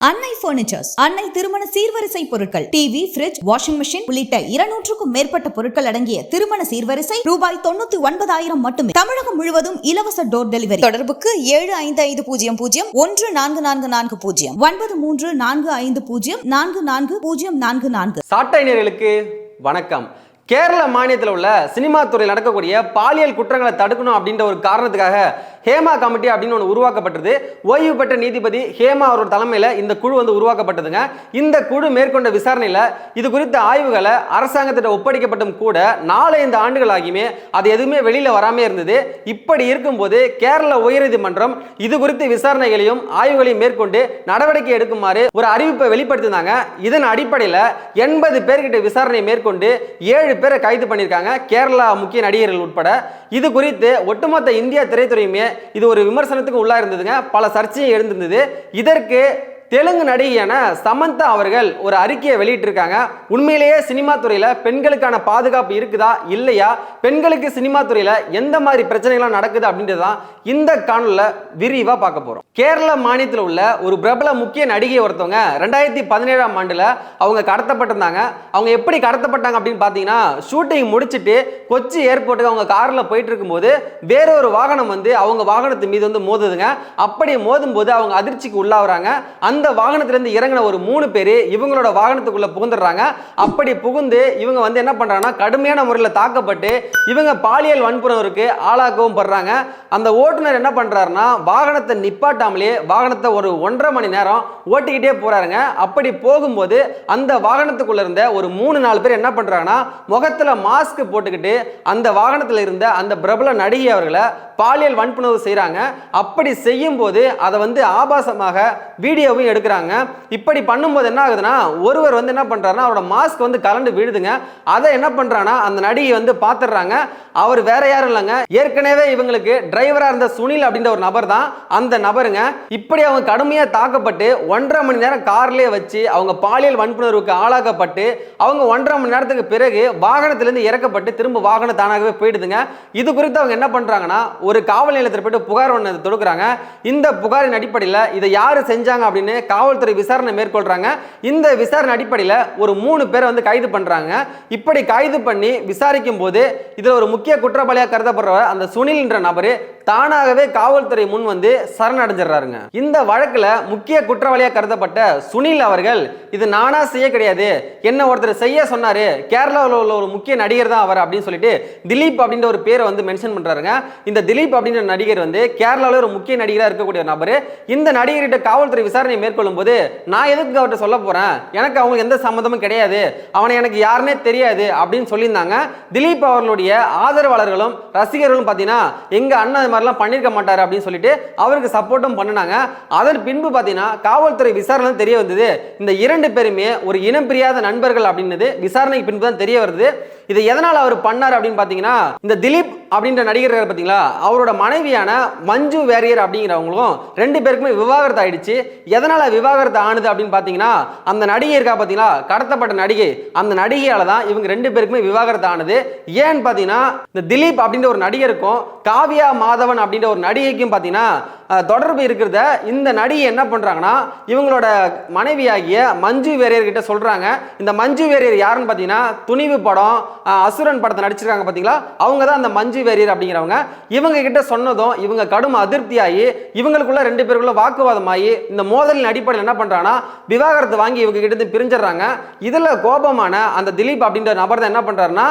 அன்னை பர்னிச்சர்ஸ், அன்னை திருமண சீர்வரிசை பொருட்கள், டிவி, ஃபிரிட்ஜ், வாஷிங் மெஷின் உள்ளிட்ட 200க்கும் மேற்பட்ட பொருட்கள் அடங்கிய திருமண சீர்வரிசை ரூபாய் 99,000 மட்டுமே. தமிழகம் முழுவதும் இலவச டோர் டெலிவரி. தொடர்புக்கு 7550144440 9345044044. சாட்டை நேயர்களுக்கு வணக்கம். கேரள மாநிலத்தில் உள்ள சினிமா துறையில் நடக்கக்கூடிய பாலியல் குற்றங்களை தடுக்கணும் அப்படின்ற ஒரு காரணத்துக்காக ஹேமா கமிட்டி அப்படின்னு ஒன்று உருவாக்கப்பட்டது. ஓய்வு பெற்ற நீதிபதி ஹேமா அவரோட தலைமையில் இந்த குழு உருவாக்கப்பட்டதுங்க. இந்த குழு மேற்கொண்ட விசாரணையில் இது குறித்த ஆய்வுகளை அரசாங்கத்திட்ட ஒப்படைக்கப்பட்டும் கூட 4-5 ஆண்டுகள் ஆகியுமே அது எதுவுமே வெளியில் வராமே இருந்தது. இப்படி இருக்கும்போது கேரள உயர்நீதிமன்றம் இது குறித்த விசாரணைகளையும் ஆய்வுகளையும் மேற்கொண்டு நடவடிக்கை எடுக்குமாறு ஒரு அறிவிப்பை வெளிப்படுத்தினாங்க. இதன் அடிப்படையில் 80 பேர்கிட்ட விசாரணை மேற்கொண்டு 7 பேரை கைது பண்ணியிருக்காங்க, கேரளா முக்கிய நடிகர்கள் உட்பட. இது குறித்து ஒட்டுமொத்த இந்தியா திரைத்துறையுமே இது ஒரு விமர்சனத்துக்கு உள்ளா இருந்ததுங்க. பல சர்ச்சையும் எழுந்திருந்தது. இதற்கு தெலுங்கு நடிகையான சமந்தா அவர்கள் ஒரு அறிக்கையை வெளியிட்டிருக்காங்க. உண்மையிலேயே சினிமா துறையில பெண்களுக்கான பாதுகாப்பு இருக்குதா இல்லையா, பெண்களுக்கு சினிமா துறையில எந்த மாதிரி பிரச்சனைகள் நடக்குது அப்படின்றதான் இந்த காணொலியில விரிவா பார்க்க போறோம். கேரள மாநிலத்தில் உள்ள ஒரு பிரபல முக்கிய நடிகை ஒருத்தவங்க 2017ஆம் ஆண்டுல அவங்க கடத்தப்பட்டிருந்தாங்க. அவங்க எப்படி கடத்தப்பட்டாங்க அப்படின்னு பாத்தீங்கன்னா, ஷூட்டிங் முடிச்சுட்டு கொச்சி ஏர்போர்ட்டுக்கு அவங்க கார்ல போயிட்டு இருக்கும்போது வேறொரு வாகனம் அவங்க வாகனத்து மீது மோதுதுங்க. அப்படி மோதும் போது அவங்க அதிர்ச்சிக்கு உள்ளாகிறாங்க. அந்த வாகனத்திலிருந்து இறங்கின ஒரு 3 பேர் இவங்களோட வாகனத்துக்குள்ள புகுந்துடுறாங்க. அப்படி புகுந்து இவங்க என்ன பண்றாங்கன்னா, கடுமையான முறையில் தாக்கப்பட்டு இவங்க பாலியல் வன்புணர்வுக்கு ஆளாக்கவும் படுறாங்க. அந்த ஓட்டுநர் என்ன பண்றாருன்னா, வாகனத்தை நிப்பாட்டாமலே வாகனத்தை ஒரு 1.5 மணி நேரம் ஓட்டிக்கிட்டே போறாருங்க. அப்படி போகும்போது அந்த வாகனத்துக்குள்ள இருந்த ஒரு 3-4 பேர் என்ன பண்றாங்கன்னா, முகத்துல மாஸ்க் போட்டுக்கிட்டு அந்த வாகனத்தில் இருந்த அந்த பிரபல நடிகை அவர்களை பாலியல் வன்புணர்வு செய்யறாங்க. அப்படி செய்யும் போது அதை ஆபாசமாக வீடியோவும் எடுக்கிறாங்க. இப்படி பண்ணும்போது என்ன ஆகுதுன்னா, ஒருவர் என்ன பண்றாருன்னா, அவரோட மாஸ்க் கலண்டு விழுதுங்க. அதை என்ன பண்றானா, அந்த நடிகை பார்த்துடுறாங்க. அவர் வேற யாரும் இல்லைங்க, ஏற்கனவே இவங்களுக்கு டிரைவரா இருந்த சுனில் அப்படின்ற ஒரு நபர் தான் அந்த நபருங்க. இப்படி அவங்க கடுமையா தாக்கப்பட்டு 1.5 மணி நேரம் கார்லயே வச்சு அவங்க பாலியல் வன்புணர்வுக்கு ஆளாக்கப்பட்டு அவங்க 1.5 மணி நேரத்துக்கு பிறகு வாகனத்திலிருந்து இறக்கப்பட்டு திரும்ப வாகனம் தானாகவே போயிடுதுங்க. இது குறித்து அவங்க என்ன பண்றாங்கன்னா, ஒரு காவல் நிலையத்தில் போயிட்டு புகார் ஒன்று தொடுக்கிறாங்க. இந்த புகாரின் அடிப்படையில் இதை யாரு செஞ்சாங்க அப்படின்னு காவல்துறை விசாரணை மேற்கொள்றாங்க. இந்த விசாரணை அடிப்படையில் ஒரு 3 பேரை கைது பண்றாங்க. இப்படி கைது பண்ணி விசாரிக்கும் போது இதுல ஒரு முக்கிய குற்றவாளியாக கருதப்படுறவர் அந்த சுனில் என்ற நபரு தானாகவே காவல்துறை முன் சரணடைஞ்சிடறாருங்க. இந்த வழக்குல முக்கிய குற்றவாளியாக கருதப்பட்ட சுனில் அவர்கள், இது நானா செய்ய கிடையாது, என்ன ஒருத்தர் செய்ய சொன்னாரு, கேரளாவில் உள்ள ஒரு முக்கிய நடிகர் தான் அவர் அப்படின்னு சொல்லிட்டு திலீப் அப்படின்ற ஒரு பேரை மென்ஷன் பண்றாருங்க. இந்த திலீப் அப்படின்ற நடிகர் கேரளாவில் ஒரு முக்கிய நடிகராக இருக்கக்கூடிய நபர். இந்த நடிகர்கிட்ட காவல்துறை விசாரணை மேற்கொள்ளும் போது, நான் எதுக்கு அவர்கிட்ட சொல்ல போறேன், எனக்கு அவங்களுக்கு எந்த சம்மந்தமும் கிடையாது, அவனை எனக்கு யாருன்னே தெரியாது அப்படின்னு சொல்லியிருந்தாங்க. திலீப் அவர்களுடைய ஆதரவாளர்களும் ரசிகர்களும் பார்த்தீங்கன்னா, எங்க அண்ணன் மாதிரிலாம் பண்ணிருக்க மாட்டாரு அப்படின்னு சொல்லிட்டு அவருக்கு சப்போர்ட்டும் பண்ணினாங்க. அதன் பின்பு பார்த்தீங்கன்னா காவல்துறை விசாரணை தெரிய வந்தது, இந்த 2 பேருமே ஒரு இனம் பிரியாத நண்பர்கள் அப்படின்றது விசாரணைக்கு பின்பு தான் தெரிய வருது. இதை எதனால் அவர் பண்ணார் அப்படின்னு பார்த்தீங்கன்னா, இந்த திலீப் அப்படின்ற நடிகர் பார்த்தீங்களா, அவரோட மனைவியான மஞ்சு வேரியர் அப்படிங்கிறவங்களும் 2 பேருக்குமே விவாகரத்து ஆயிடுச்சு. எதனால விவாகரத்து ஆனது அப்படின்னு பார்த்தீங்கன்னா, அந்த நடிகை இருக்கா பார்த்தீங்களா, கடத்தப்பட்ட நடிகை, அந்த நடிகையால தான் இவங்க 2 பேருக்குமே விவாகரத்து ஆனது. ஏன்னு பார்த்தீங்கன்னா, இந்த திலீப் அப்படின்ற ஒரு நடிகருக்கும் காவியா மாதவன் அப்படின்ற ஒரு நடிகைக்கும் பார்த்தீங்கன்னா தொடர்பு இருக்கிறத இந்த நடிகை என்ன பண்றாங்கன்னா, இவங்களோட மனைவியாகிய மஞ்சு வேரியர் கிட்ட சொல்றாங்க. இந்த மஞ்சு வேரியர் யாருன்னு பார்த்தீங்கன்னா, துணிவு படம், அசுரன் படத்தை நடிச்சிருக்காங்க பார்த்தீங்களா, அவங்க தான் அந்த மஞ்சு வேரியர் அப்படிங்கிறவங்க. இவங்க கிட்ட சொன்னதும் இவங்க கடும் அதிருப்தியாகி இவங்களுக்குள்ள 2 பேருக்குள்ள வாக்குவாதமாகி இந்த மோதலின் அடிப்படையில் என்ன பண்றாங்கன்னா, விவாகரத்து வாங்கி இவங்க கிட்ட பிரிஞ்சிடறாங்க. இதுல கோபமான அந்த திலீப் அப்படின்ற நபர் தான் என்ன பண்றாருன்னா,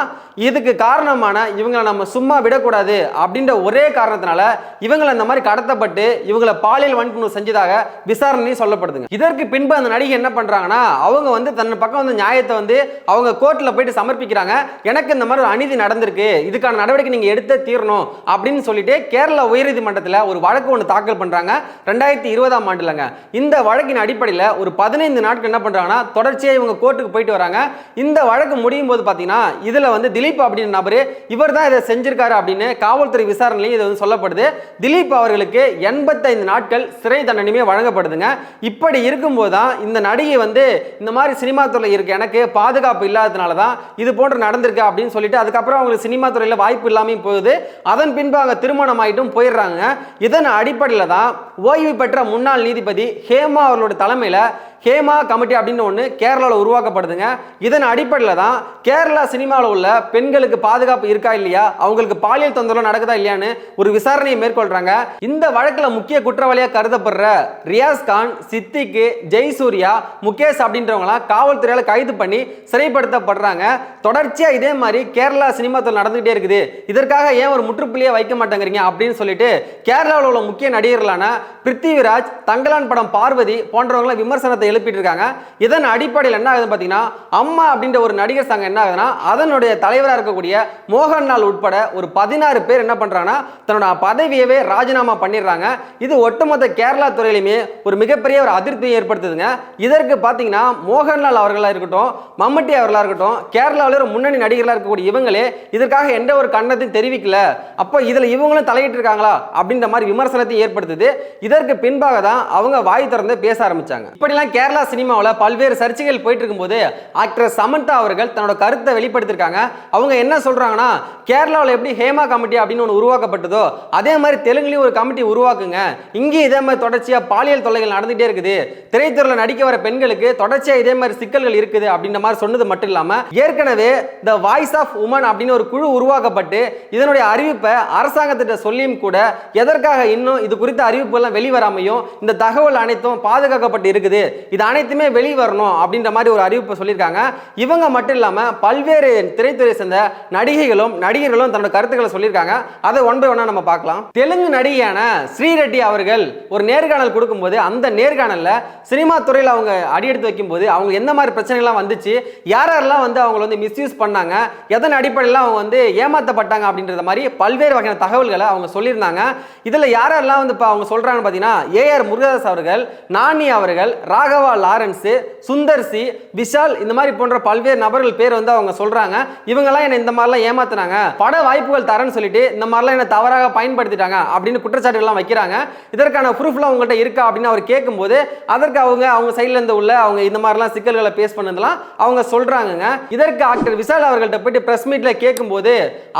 இதுக்கு காரணமான இவங்களை நம்ம சும்மா விடக்கூடாது அப்படின்ற ஒரே காரணத்தினால இவங்களை இந்த மாதிரி கடத்தப்பட்டு இவங்களை பாலியல் வன்புணர்வு செஞ்சதாக விசாரணை சொல்லப்படுதுங்க. இதற்கு பின்பு அந்த நடிகை என்ன பண்றாங்கன்னா, அவங்க தன் பக்கம் நியாயத்தை அவங்க கோர்ட்ல போயிட்டு சமர்ப்பிக்கிறாங்க. எனக்கு இந்த மாதிரி ஒரு அநீதி நடந்திருக்கு, இதுக்கான நடவடிக்கை நீங்க எடுத்து தீரணும் அப்படின்னு சொல்லிட்டு கேரளா உயர்நீதிமன்றத்தில் ஒரு வழக்கு ஒன்று தாக்கல் பண்றாங்க 2020ஆம் ஆண்டுலங்க. இந்த வழக்கின் அடிப்படையில் ஒரு 15 நாட்கள் என்ன பண்றாங்கன்னா, தொடர்ச்சியா இவங்க கோர்ட்டுக்கு போயிட்டு வராங்க. இந்த வழக்கு முடியும் போது பாத்தீங்கன்னா, இதுல திலீப் அப்படின்ற நபரு இவர் தான் இதை செஞ்சிருக்காரு அப்படின்னு காவல்துறை விசாரணையிலும் இது சொல்லப்படுது. திலீப் அவர்களுக்கு என்ன 85 நாட்கள் சிறை தண்டனையுமே வழங்கப்படுதுங்க. இப்படி இருக்கும்போது தான் இந்த நடிகை வந்து இந்த மாதிரி சினிமா துறையில் இருக்கு, எனக்கு பாதுகாப்பு இல்லாததுனால தான் இது போன்று நடந்திருக்கு அப்படின்னு சொல்லிட்டு அதுக்கப்புறம் அவங்களுக்கு சினிமா துறையில் வாய்ப்பு இல்லாமல் போகுது. அதன் பின்பு அவங்க திருமணம் ஆகிட்டும் போயிடுறாங்க. இதன் அடிப்படையில் தான் ஓய்வு பெற்ற முன்னாள் நீதிபதி ஹேமா அவர்களோட தலைமையில் ஹேமா கமிட்டி அப்படின்னு ஒன்று கேரளாவில் உருவாக்கப்படுதுங்க. இதன் அடிப்படையில் தான் கேரளா சினிமாவில் உள்ள பெண்களுக்கு பாதுகாப்பு இருக்கா இல்லையா, அவங்களுக்கு பாலியல் தொந்தரவு நடக்குதா இல்லையான்னு ஒரு விசாரணையை மேற்கொள்றாங்க. இந்த வழக்கில் முக்கிய குற்றவாளியாக கருதப்படுற ரியாஸ் கான், சித்திக்கு, ஜெய்சூர்யா, முகேஷ் அப்படின்றவங்களாம் காவல்துறையால் கைது பண்ணி சிறைப்படுத்தப்படுறாங்க. தொடர்ச்சியாக இதே மாதிரி கேரளா சினிமா துறை நடந்துகிட்டே இருக்குது, இதற்காக ஏன் ஒரு முற்றுப்புள்ளியை வைக்க மாட்டேங்கிறீங்க அப்படின்னு சொல்லிட்டு கேரளாவில் உள்ள முக்கிய நடிகர்களான பிருத்திவிராஜ், தங்கலான் படம் பார்வதி போன்றவங்களை விமர்சனத்தை எழுப்பிட்டு இருக்காங்க. இதன் அடிப்படையில் என்ன ஆகுதுன்னு பார்த்தீங்கன்னா, அம்மா அப்படின்ற ஒரு நடிகர் சங்கம் என்ன ஆகுதுன்னா அதனுடைய தலைவராக இருக்கக்கூடிய மோகன்லால் உட்பட ஒரு 16 பேர் என்ன பண்றாங்கன்னா தன்னோட பதவியவே ராஜினாமா பண்ணிடுறாங்க. இது ஒட்டுமொத்த கேரளா துறையிலுமே ஒரு மிகப்பெரிய ஒரு அதிருப்தியை ஏற்படுத்துதுங்க. இதற்கு பார்த்தீங்கன்னா மோகன்லால் அவர்களாக இருக்கட்டும், மம்முட்டி அவர்களாக இருக்கட்டும், கேரளாவில் ஒரு முன்னணி நடிகர்களாக இருக்கக்கூடிய இவங்களே இதற்காக எந்த ஒரு கண்டனத்தையும் தெரிவிக்கல. அப்போ இதில் இவங்களும் தலையிட்டு இருக்காங்களா அப்படின்ற மாதிரி விமர்சனத்தை ஏற்படுத்துது. இதற்கு பின்பாக தான் அவங்க வாய் திறந்து பேச ஆரம்பிச்சாங்க. இப்படிலாம் கேரளா சினிமாவில் பல்வேறு சர்ச்சைகள் போயிட்டு இருக்கும்போது ஆக்டர் சமந்தா அவர்கள் தன்னோட கருத்தை வெளிப்படுத்திருக்காங்க. அவங்க என்ன சொல்றாங்கன்னா, கேரளாவில் எப்படி ஹேமா கமிட்டி அப்படின்னு ஒன்று உருவாக்கப்பட்டதோ அதே மாதிரி தெலுங்குலையும் ஒரு கமிட்டி உருவாக்குங்க. இங்கே இதே மாதிரி தொடர்ச்சியாக பாலியல் தொல்லைகள் நடந்துகிட்டே இருக்குது, திரைத்துறையில் நடிக்க வர பெண்களுக்கு தொடர்ச்சியாக இதே மாதிரி சிக்கல்கள் இருக்குது அப்படின்ற மாதிரி சொன்னது மட்டும் இல்லாமல் ஏற்கனவே த வாய்ஸ் ஆஃப் உமன் அப்படின்னு ஒரு குழு உருவாக்கப்பட்டு இதனுடைய அறிவிப்பை அரசாங்கத்திட்ட சொல்லியும் கூட எதற்காக இன்னும் இது குறித்த அறிவிப்பு எல்லாம் வெளிவராமையும் இந்த தகவல் அனைத்தும் பாதுகாக்கப்பட்டு இருக்குது, இது அனைத்துமே வெளிவரணும் அப்படின்ற மாதிரி ஒரு அறிவிப்பை சொல்லியிருக்காங்க. இவங்க மட்டும் இல்லாமல் பல்வேறு திரைத்துறை சேர்ந்த நடிகைகளும் நடிகர்களும் தன்னோட கருத்துக்களை சொல்லியிருக்காங்க. அதை ஒன் பை ஒன்னா நம்ம பார்க்கலாம். தெலுங்கு நடிகையான ஸ்ரீரெட்டி அவர்கள் ஒரு நேர்காணல் கொடுக்கும்போது அந்த நேர்காணல்ல சினிமா துறையில் அவங்க அடியெடுத்து வைக்கும்போது அவங்க எந்த மாதிரி பிரச்சனைகள்லாம் வந்துச்சு, யாரெல்லாம் வந்து அவங்க வந்து மிஸ்யூஸ் பண்ணாங்க, எதன் அடிப்படையில் அவங்க வந்து ஏமாற்றப்பட்டாங்க அப்படின்ற மாதிரி பல்வேறு வகையான தகவல்களை அவங்க சொல்லியிருந்தாங்க. இதில் யாரெல்லாம் வந்து இப்போ அவங்க சொல்றாங்கன்னு பார்த்தீங்கன்னா, ஏஆர் முருகதாஸ் அவர்கள், நானி அவர்கள், ராகவா லாரன்ஸ், சுந்தர் சி, விஷால், இந்த மாதிரி போன்ற பல்வேறு நபர்கள் பேர் வந்து அவங்க சொல்றாங்க. இவங்கெல்லாம் என்ன இந்த மாதிரிலாம் ஏமாத்தினாங்க, பட வாய்ப்புகள் தரேன்னு சொல்லிட்டு இந்த மாதிரிலாம் என்ன தவறாக பயன்படுத்திட்டாங்க அப்படின்னு குற்றச்சாட்டுகள்லாம் வைக்கிறாங்க. இதற்கான ப்ரூஃப்லாம் உங்கள்கிட்ட இருக்கா அப்படின்னு அவர் கேட்கும்போது அதற்கு அவங்க சைட்ல இருந்து உள்ள அவங்க இந்த மாதிரிலாம் சிக்கல்களை பேஸ் பண்ணதெல்லாம் அவங்க சொல்றாங்க. இதற்கு ஆக்டர் விஷால் அவர்கள்ட்ட போயிட்டு பிரஸ் மீட்ல கேட்கும்போது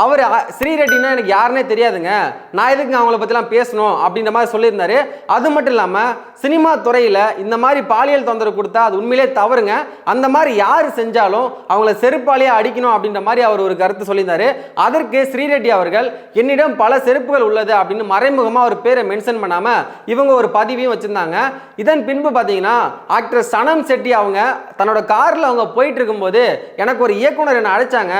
அவர் ஸ்ரீரெட்டினா எனக்கு யாருன்னே தெரியாதுங்க, நான் எதுக்கு அவங்கள பத்திலாம் பேசணும் அப்படின்ற மாதிரி சொல்லியிருந்தாரு. அது மட்டும் இல்லாம சினிமா துறையில் இந்த மாதிரி பாலியல் தொந்தரவு கொடுத்தா அது உண்மையிலே தவறுங்க, அந்த மாதிரி யார் செஞ்சாலும் அவங்கள செருப்பாலேயே அடிக்கணும் அப்படின்ற மாதிரி அவர் ஒரு கருத்து சொல்லியிருந்தாரு. அதற்கு ஸ்ரீரெட்டி அவர்கள் என்னிடம் பல செருப்புகள் உள்ளது அப்படின்னு மறைமுகமாக ஒரு பேரை மென்ஷன் பண்ணாம இவங்க ஒரு பதிவையும் வச்சிருந்தாங்க. இதன் பின்பு பார்த்தீங்கன்னா ஆக்டர் சனம் செட்டி அவங்க தன்னோட காரில் அவங்க போயிட்டு இருக்கும்போது எனக்கு ஒரு இயக்குனர் என்னை அழைச்சாங்க,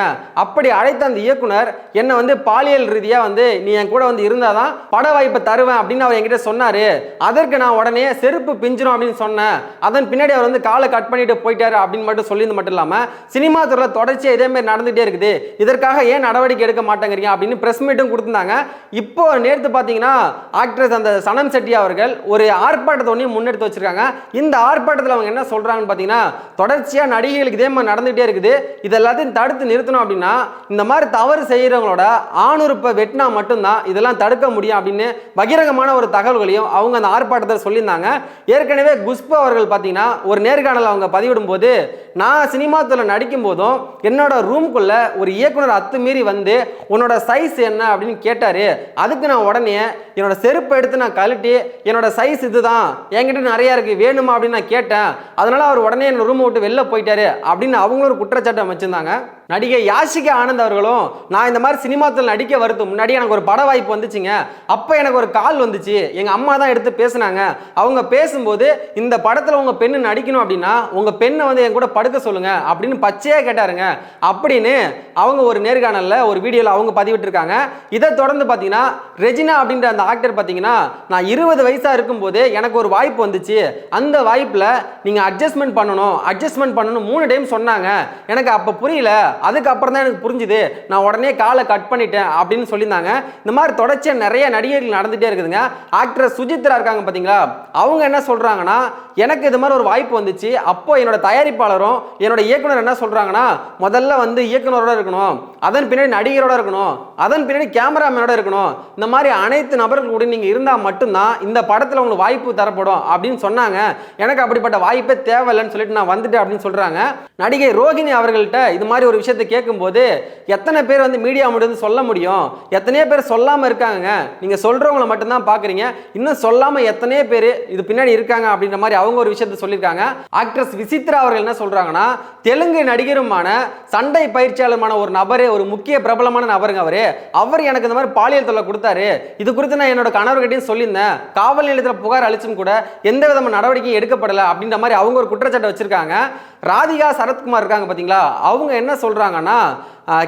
அப்படி அழைத்த அந்த இயக்குனர் என்னை வந்து பாலியல் ரீதியாக வந்து நீ என் கூட வந்து இருந்தாதான் பட வாய்ப்பை தருவேன் அப்படின்னு அவர் என்கிட்ட சொன்னாரு. அதற்கு நான் உடனே செருப்பு பிஞ்சிரும் அப்படின்னு சொன்னேன். அதன் பின்னாடி அவர் வந்து காலை கட் பண்ணிட்டு போயிட்டாரு அப்படின்னு மட்டும் சொல்லியது மட்டும் இல்லாம சினிமா துறையில் தொடர்ச்சியாக இதே மாதிரி நடந்துகிட்டே இருக்குது, இதற்காக ஏன் நடவடிக்கை எடுக்க மாட்டேங்கிறீங்க அப்படின்னு பிரஸ் மீட்டும் கொடுத்திருந்தாங்க. இப்போ நேற்று பார்த்தீங்கன்னா ஆக்ட்ரஸ் அந்த சனம் செட்டி அவர்கள் ஒரு ஆர்ப்பாட்டத்தை ஒன்றையும் முன்னெடுத்து வச்சிருக்காங்க. இந்த ஆர்ப்பாட்டத்தில் அவங்க என்ன சொல்றாங்கன்னு பார்த்தீங்கன்னா, தொடர்ச்சியாக நடிகைகளுக்கு இதே மாதிரி நடந்துகிட்டே இருக்குது, இது எல்லாத்தையும் தடுத்து நிறுத்தணும் அப்படின்னா இந்த மாதிரி தவறு செய்கிறவங்களோட ஆணுறுப்பை வெட்டினா மட்டும்தான் இதெல்லாம் தடுக்க முடியும் அப்படின்னு பகிரங்கமான ஒரு தகவல்களையும் அவங்க அந்த ஆர்ப்பாட்டத்தில் சொல்லியிருந்தாங்க. ஏற்கனவே குஷ்பு அவர்கள் பார்த்தீங்கன்னா ஒரு நேர்காணல் அவங்க பதிவிடும் போது, நான் சினிமா துறையில் நடிக்கும் போதும் என்னோட ரூம்குள்ள ஒரு இயக்குனர் அத்துமீறி வந்து உன்னோட சைஸ் என்ன அப்படின்னு கேட்டாரு. அதுக்கு நான் உடனே என்னோட செருப்பை எடுத்து நான் கழட்டி என்னோட சைஸ் இதுதான், என்கிட்ட நிறைய இருக்கு, வேணுமா அப்படின்னு நான் கேட்டேன். அதனால அவர் உடனே என்னோட ரூமை விட்டு வெளில போயிட்டாரு அப்படின்னு அவங்களும் ஒரு குற்றச்சாட்டை வச்சிருந்தாங்க. நடிகை யாஷிகா ஆனந்த் அவர்களும் நான் இந்த மாதிரி சினிமா துறையில் நடிக்க வரது முன்னாடி எனக்கு ஒரு பட வாய்ப்பு வந்துச்சுங்க, அப்போ எனக்கு ஒரு கால் வந்துச்சு, எங்கள் அம்மா தான் எடுத்து பேசினாங்க. அவங்க பேசும்போது இந்த படத்தில் உங்கள் பெண்ணு நடிக்கணும் அப்படின்னா உங்கள் பெண்ணை வந்து என் கூட படுக்க சொல்லுங்க அப்படின்னு பச்சையாக கேட்டாருங்க அப்படின்னு அவங்க ஒரு நேர்காணலில் ஒரு வீடியோவில் அவங்க பதிவிட்டிருக்காங்க. இதை தொடர்ந்து பார்த்தீங்கன்னா ரெஜினா அப்படின்ற அந்த ஆக்டர் பார்த்தீங்கன்னா, நான் 20 வயசாக இருக்கும்போது எனக்கு ஒரு வாய்ப்பு வந்துச்சு, அந்த வாய்ப்பில் நீங்கள் அட்ஜஸ்ட்மெண்ட் பண்ணணும் 3 டைம் சொன்னாங்க, எனக்கு அப்போ புரியல, அதுக்கப்புறம் தான் எனக்கு புரிஞ்சுது, நான் உடனே காலை கட் பண்ணிட்டேன் அப்படின்னு சொல்லியிருந்தாங்க. இந்த மாதிரி தொடர்ச்சியாக நிறைய நடிகர்கள் நடந்துகிட்டே இருக்குதுங்க. ஆக்டர் சுஜித்ரா இருக்காங்க பார்த்தீங்களா, அவங்க என்ன சொல்கிறாங்கன்னா, எனக்கு எனக்கு இது மாதிரி ஒரு வாய்ப்பு வந்துச்சு. அப்போ என்னோட தயாரிப்பாளரும் என்னோட இயக்குனர் என்ன சொல்றாங்கன்னா, முதல்ல வந்து இயக்குனரோட இருக்கணும், அதன் பின்னாடி நடிகரோட இருக்கணும், அதன் பின்னாடி கேமராமேனோட இருக்கணும், இந்த மாதிரி அனைத்து நபர்கள் கூட நீங்க இருந்தா மட்டும்தான் இந்த படத்துல உங்களுக்கு வாய்ப்பு தரப்படும் அப்படின்னு சொன்னாங்க. எனக்கு அப்படிப்பட்ட வாய்ப்பே தேவையில்லைன்னு சொல்லிட்டு நான் வந்துட்டேன் அப்படின்னு சொல்றாங்க. நடிகை ரோகிணி அவர்கள்ட்ட இது மாதிரி ஒரு விஷயத்தை கேட்கும்போது, எத்தனை பேர் வந்து மீடியா முடிந்து சொல்ல முடியும், எத்தனையோ பேர் சொல்லாம இருக்காங்க, நீங்க சொல்றவங்களை மட்டும்தான் பாக்குறீங்க, இன்னும் சொல்லாம எத்தனையோ பேர் இது பின்னாடி இருக்காங்க அப்படின்ற மாதிரி அவங்க ஒரு விஷயத்தை சொல்லியிருக்காங்க. ஆக்ட்ரஸ் விசித்ரா அவர்கள் என்ன சொல்றாங்கன்னா, தெலுங்கு நடிகருமான சண்டை பயிற்சியாளருமான ஒரு நபரே, ஒரு முக்கிய பிரபலமான நபருங்க அவர் எனக்கு இந்த மாதிரி பாலியல் தொல்லை கொடுத்தாரு, இது குறித்து நான் என்னோட கணவர்கிட்டையும் சொல்லியிருந்தேன், காவல் நிலையத்தில் புகார் அளிச்சும் கூட எந்த விதமான நடவடிக்கையும் எடுக்கப்படலை அப்படின்ற மாதிரி அவங்க ஒரு குற்றச்சாட்டை வச்சிருக்காங்க. ராதிகா சரத்குமார் இருக்காங்க பாத்தீங்களா, அவங்க என்ன சொல்றாங்கன்னா,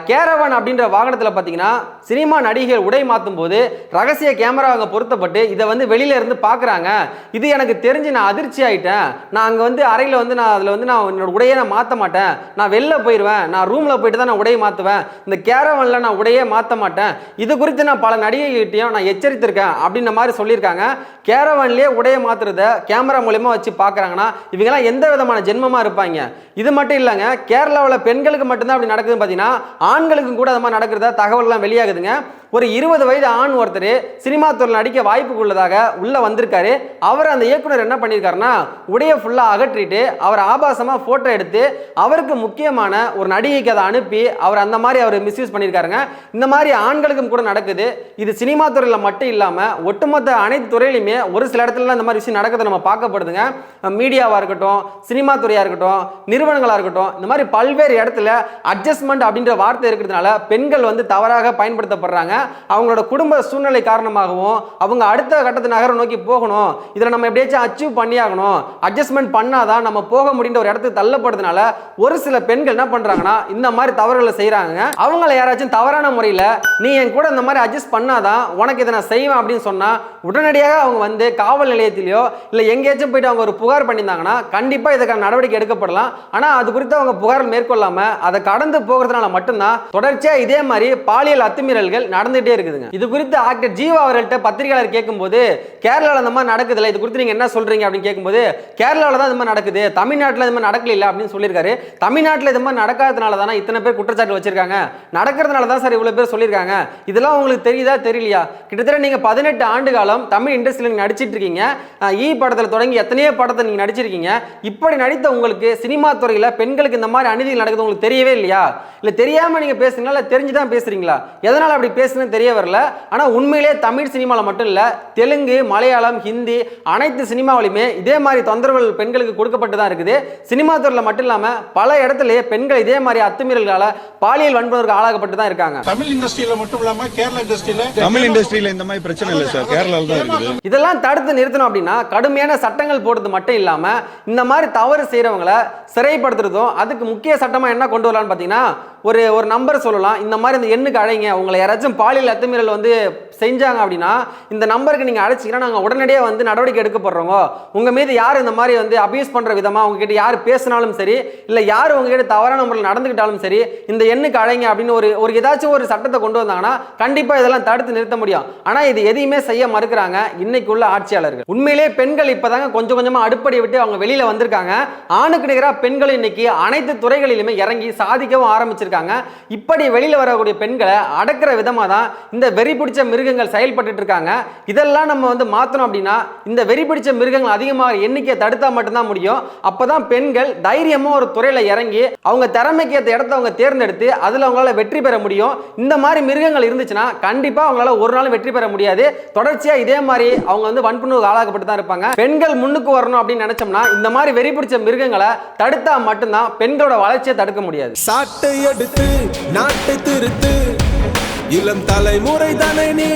கேரவன் அப்படின்ற வாகனத்தில் பார்த்தீங்கன்னா சினிமா நடிகைகள் உடை மாற்றும் போது ரகசிய கேமரா அங்கே பொருத்தப்பட்டு இதை வந்து வெளியில இருந்து பார்க்குறாங்க. இது எனக்கு தெரிஞ்சு நான் அதிர்ச்சி ஆயிட்டேன். நான் அங்கே வந்து அறையில் வந்து நான் அதில் வந்து நான் என்னோட உடையை நான் மாற்ற மாட்டேன், நான் வெளில போயிடுவேன், நான் ரூமில் போயிட்டு தான் நான் உடையை மாற்றுவேன், இந்த கேரவனில் நான் உடையே மாற்ற மாட்டேன், இது குறித்து நான் பல நடிகைகிட்டையும் நான் எச்சரித்திருக்கேன் அப்படின்ற மாதிரி சொல்லியிருக்காங்க. கேரவன்லேயே உடையை மாற்றுறத கேமரா மூலயமா வச்சு பார்க்குறாங்கன்னா இவங்கெல்லாம் எந்த விதமான ஜென்மமாக இருப்பாங்க. இது மட்டும் இல்லைங்க, கேரளாவில் பெண்களுக்கு மட்டும்தான் அப்படி நடக்குதுன்னு பார்த்தீங்கன்னா ஆண்களுக்கும் கூட அது மாதிரி நடக்கிறதா தகவல்லாம் வெளியாகுதுங்க. ஒரு 20 வயது ஆண் ஒருத்தர் சினிமா துறையில் நடிக்க வாய்ப்பு உள்ளதாக உள்ள வந்திருக்காரு. அவர் அந்த இயக்குனர் என்ன பண்ணியிருக்காருன்னா, உடைய ஃபுல்லா அகற்றிட்டு அவர் ஆபாசமா போட்டோ எடுத்து அவருக்கு முக்கியமான ஒரு நடிகைக்கு அதை அனுப்பி அவர் அந்த மாதிரி அவர் மிஸ்யூஸ் பண்ணியிருக்காருங்க. இந்த மாதிரி ஆண்களுக்கும் கூட நடக்குது. இது சினிமா துறையில் மட்டும் இல்லாமல் ஒட்டுமொத்த அனைத்து துறையிலுமே ஒரு சில இடத்துல இந்த மாதிரி விஷயம் நடக்குது நம்ம பார்க்கப்படுதுங்க. மீடியாவாக இருக்கட்டும், சினிமா துறையாக இருக்கட்டும், நிறுவனங்களாக இருக்கட்டும், இந்த மாதிரி பல்வேறு இடத்துல அட்ஜஸ்ட்மெண்ட் அப்படின்ற வார்த்தை இருக்கிறதுனால பெண்கள் வந்து தவறாக பயன்படுத்தப்படுறாங்க. அவங்களோட குடும்ப சூழ்நிலை காரணமாகவும் அவங்க அடுத்த கட்டத்தை நகர நோக்கி போகணும், இதில் நம்ம எப்படியாச்சும் அச்சீவ் பண்ணியாகணும், அட்ஜஸ்ட்மெண்ட் பண்ணாதான் நம்ம போக முடிந்த ஒரு இடத்துக்கு தள்ளப்படுறதுனால ஒரு சில பெண்கள் என்ன பண்றாங்கன்னா இந்த மாதிரி தவறுகளை செய்யறாங்க. அவங்கள யாராச்சும் தவறான முறையில் நீ என் கூட இந்த மாதிரி அட்ஜஸ்ட் பண்ணாதான் உனக்கு இதை நான் செய்வேன் அப்படின்னு சொன்னா உடனடியாக அவங்க வந்து காவல் நிலையத்திலேயோ இல்லை எங்கேயாச்சும் போயிட்டு அவங்க ஒரு புகார் பண்ணியிருந்தாங்கன்னா கண்டிப்பாக இதுக்கான நடவடிக்கை எடுக்கப்படலாம். ஆனால் அது குறித்து அவங்க புகார் மேற்கொள்ளாம அதை கடந்து போகிறதுனால மட்டும்தான் தொடர்ச்சியா இதே மாதிரி பாலியல் அத்துமீறல்கள் நடந்துட்டே இருக்குதுங்க. இது குறித்து ஆக்டர் ஜீவா அவர்கள்ட்ட பத்திரிகையாளர் கேட்கும்போது, கேரளாவில் இந்த மாதிரி நடக்குதுல்ல, இது குறித்து நீங்க என்ன சொல்றீங்க அப்படின்னு கேட்கும்போது, கேரளாவில் தான் இந்த மாதிரி நடக்குது, தமிழ்நாட்டில் இந்த மாதிரி நடக்கல இல்லை அப்படின்னு சொல்லியிருக்காரு. தமிழ்நாட்டில் இது மாதிரி நடக்காதனால தானே இத்தனை பேர் குற்றச்சாட்டு வச்சிருக்காங்க, நடக்கிறதுனால தான் சார் இவ்வளவு பேர் சொல்லியிருக்காங்க. இதெல்லாம் உங்களுக்கு தெரியுதா தெரியலையா? கிட்டத்தட்ட நீங்க 18 ஆண்டு காலம் தமிழ் இண்டஸ்ட்ரியில் நீங்க நடிச்சிட்டு இருக்கீங்க. படத்தில் தொடங்கி எத்தனையோ படத்தை நீங்க நடிச்சிருக்கீங்க. இப்படி நடித்த உங்களுக்கு சினிமா துறையில் பெண்களுக்கு இந்த மாதிரி அநீதிகள் நடக்குது உங்களுக்கு தெரியவே இல்லையா? இல்லை தெரியாம நீங்க பேசுறீங்களா, இல்லை தெரிஞ்சுதான் பேசுறீங்களா? எதனால அப்படி பேசுன்னு தெரிய வரல. ஆனா உண்மையிலே தமிழ் சினிமாவில் மட்டும் இல்ல, தெலுங்கு, மலையாளம், ஹிந்தி அனைத்து சினிமாவிலுமே இதே மாதிரி தொந்தரவுகள் பெண்களுக்கு கொடுக்கப்பட்டு தான் இருக்குது. சினிமா துறையில் மட்டும் இல்லாம பல இடத்துலயே பெண்கள் இதே மாதிரி அத்துமீறல்களால பாலியல் வன்புணர்வுக்கு ஆளாகப்பட்டு தான் இருக்காங்க. தமிழ் இண்டஸ்ட்ரியில மட்டும் இல்லாம கேரளா இண்டஸ்ட்ரியில, தமிழ் இண்டஸ்ட்ரியில இந்த மாதிரி பிரச்சனை இல்லை சார், கேரளால தான் இருக்குது. இதெல்லாம் தடுத்து நிறுத்தணும் அப்படின்னா கடுமையான சட்டங்கள் போடுறது மட்டும் இல்லாம இந்த மாதிரி தவறு செய்யறவங்களை சிறைப்படுத்துறதும், அதுக்கு முக்கிய சட்டமா என்ன கொண்டு வரலாம்னு பாத்தீங்கன்னா ஒரு நம்பர் சொல்லலாம், இந்த மாதிரி இந்த எண்ணுக்கு அழைங்க, உங்களை யாராச்சும் பாலியல் அத்துமீறல் வந்து செஞ்சாங்க அப்படின்னா இந்த நம்பருக்கு நீங்க அழைச்சிங்கன்னா நாங்கள் உடனடியாக வந்து நடவடிக்கை எடுக்கப்படுறோங்க. உங்க மீது யார் இந்த மாதிரி வந்து அபியூஸ் பண்ற விதமா உங்ககிட்ட யார் பேசினாலும் சரி, இல்லை யார் உங்ககிட்ட தவறான முறையில் நடந்துக்கிட்டாலும் சரி, இந்த எண்ணுக்கு அழைங்க அப்படின்னு ஒரு ஏதாச்சும் ஒரு சட்டத்தை கொண்டு வந்தாங்கன்னா கண்டிப்பா இதெல்லாம் தடுத்து நிறுத்த முடியும். ஆனா இது எதையுமே செய்ய மறுக்கிறாங்க இன்னைக்கு உள்ள ஆட்சியாளர்கள். உண்மையிலே பெண்கள் இப்பதாங்க கொஞ்சம் கொஞ்சமா அடுப்படி விட்டு அவங்க வெளியில வந்திருக்காங்க. ஆணுக்கு நிகராக பெண்கள் இன்னைக்கு அனைத்து துறைகளிலுமே இறங்கி சாதிக்கவும் ஆரம்பிச்சிருக்காங்க. இப்படி வெளியில வரக்கூடிய பெண்களை அடக்கிற விதமா தான் இந்த வெறி பிடிச்ச மிருகங்கள் செயல்பட்டு இருக்காங்க. இதெல்லாம் நம்ம வந்து மாத்தணும் அப்படின்னா இந்த வெறி பிடிச்ச மிருகங்கள் அதிகமாக எண்ணிக்கையை தடுத்தா மட்டும்தான் முடியும். அப்பதான் பெண்கள் தைரியமா ஒரு துறையில இறங்கி அவங்க திறமைக்கு ஏற்ற இடத்தை அவங்க தேர்ந்தெடுத்து அதுல அவங்களால வெற்றி பெற முடியும். இந்த மாதிரி மிருகங்கள் இருந்துச்சுன்னா கண்டிப்பா அவங்களால ஒரு நாள் வெற்றி பெற முடியாது. தொடர்ச்சியா இதே மாதிரி அவங்க வந்து வன்புணர்வுக்கு ஆளாக்கப்பட்டு தான் இருப்பாங்க. பெண்கள் முன்னுக்கு வரணும் அப்படின்னு நினைச்சோம்னா இந்த மாதிரி வெறி பிடிச்ச மிருகங்களை தடுத்தா மட்டும்தான் பெண்களோட வளர்ச்சியை தடுக்க முடியாது. சாட்டை எடுத்து நாட்டை திருத்து, இளம் தலைமுறை தானே நீ